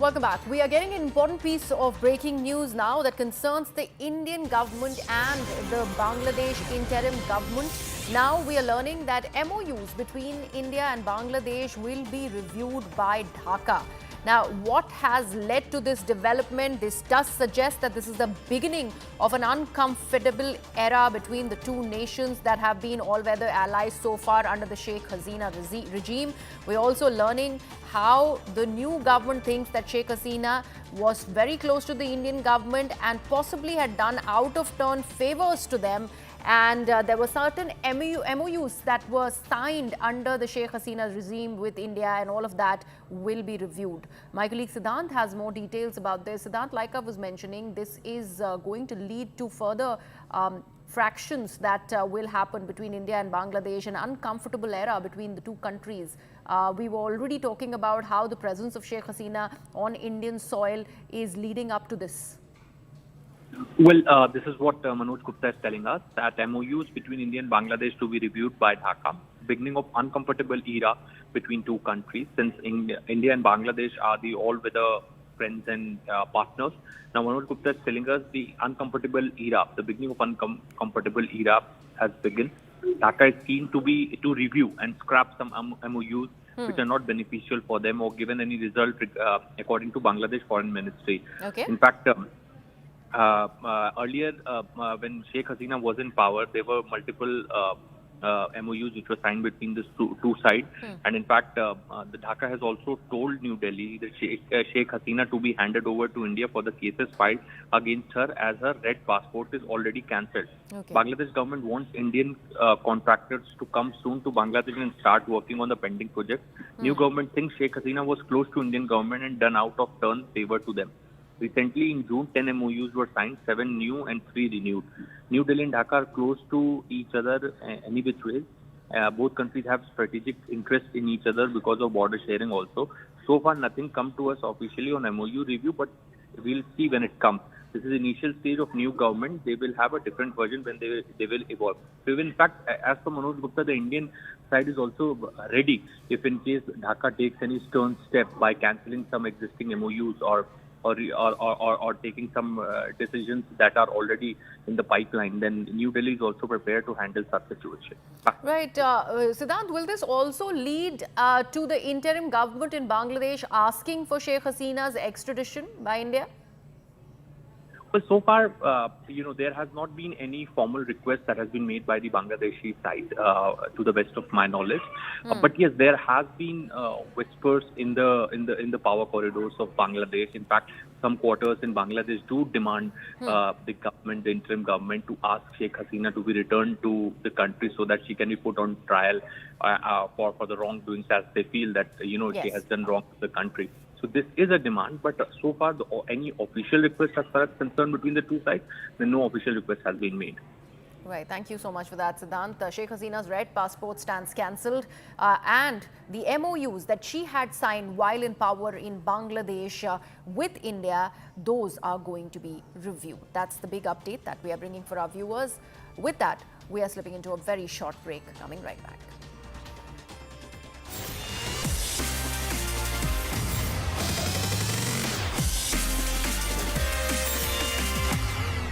Welcome back. We are getting an important piece of breaking news now that concerns the Indian government and the Bangladesh interim government. Now we are learning that MoUs between India and Bangladesh will be reviewed by Dhaka. Now, what has led to this development? This does suggest that this is the beginning of an uncomfortable era between the two nations that have been all-weather allies so far under the Sheikh Hasina regime. We're also learning how the new government thinks that Sheikh Hasina was very close to the Indian government and possibly had done out-of-turn favors to them. And there were certain MoUs that were signed under the Sheikh Hasina regime with India, and all of that will be reviewed. My colleague Siddhant has more details about this. Siddhant, like I was mentioning, this is going to lead to further fractions that will happen between India and Bangladesh, an uncomfortable era between the two countries. We were already talking about how the presence of Sheikh Hasina on Indian soil is leading up to this. Well, this is what Manoj Gupta is telling us, that MOUs between India and Bangladesh to be reviewed by Dhaka, beginning of uncomfortable era between two countries, since India and Bangladesh are the all-weather friends and partners. Now, Manoj Gupta is telling us the uncomfortable era, the beginning of uncomfortable era has begun. Dhaka is keen to review and scrap some MOUs which are not beneficial for them or given any result according to Bangladesh Foreign Ministry. Okay. In fact, earlier, when Sheikh Hasina was in power, there were multiple MOUs which were signed between the two sides. And in fact, the Dhaka has also told New Delhi that Sheikh Hasina to be handed over to India for the cases filed against her, as her red passport is already cancelled. Okay. Bangladesh government wants Indian contractors to come soon to Bangladesh and start working on the pending project. New government thinks Sheikh Hasina was close to Indian government and done out of turn favor to them. Recently, in June, 10 MOUs were signed, 7 new and 3 renewed. New Delhi and Dhaka are close to each other any which way. Both countries have strategic interest in each other because of border sharing also. So far, nothing come to us officially on MOU review, but we'll see when it comes. This is the initial stage of new government. They will have a different version when they will evolve. So in fact, as per Manoj Gupta, the Indian side is also ready if in case Dhaka takes any stern step by cancelling some existing MOUs or taking some decisions that are already in the pipeline, then New Delhi is also prepared to handle such situation. Right. Siddhant, will this also lead to the interim government in Bangladesh asking for Sheikh Hasina's extradition by India? Well, so far, there has not been any formal request that has been made by the Bangladeshi side, to the best of my knowledge. But yes, there has been whispers in the power corridors of Bangladesh. In fact, some quarters in Bangladesh do demand the government, the interim government, to ask Sheikh Hasina to be returned to the country so that she can be put on trial for the wrongdoings, as they feel that she has done wrong to the country. So this is a demand, but so far any official request as far as concerned between the two sides, then no official request has been made. Right. Thank you so much for that, Siddhant. Sheikh Hasina's red passport stands cancelled, and the MOUs that she had signed while in power in Bangladesh with India, those are going to be reviewed. That's the big update that we are bringing for our viewers. With that, we are slipping into a very short break. Coming right back.